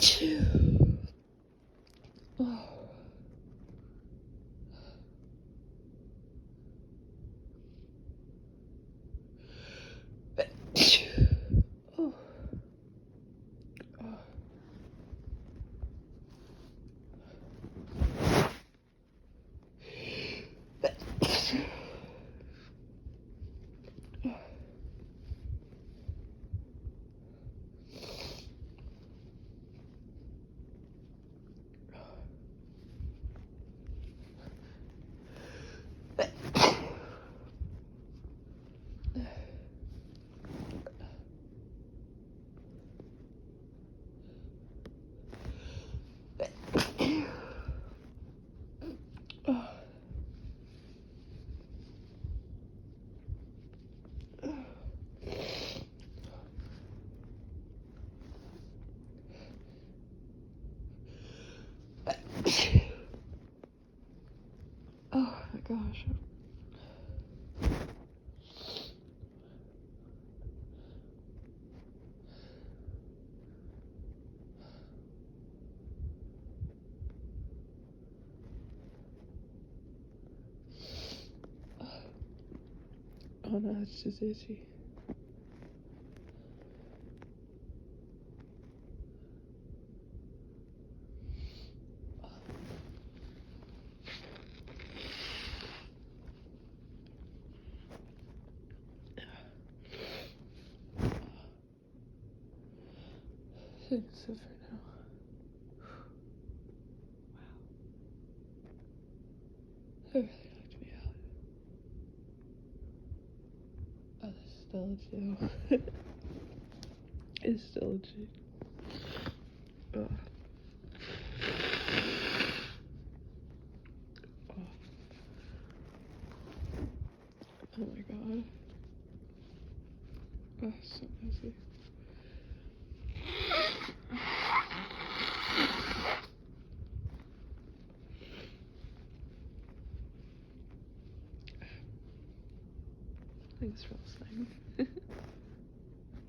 Oh. Oh. Oh my gosh. Oh no, it's just itchy. Thanks for now. Wow. It really knocked me out. Oh, this is still itchy. It's still itchy. Oh. Oh my god. Oh, so messy. Thanks for listening.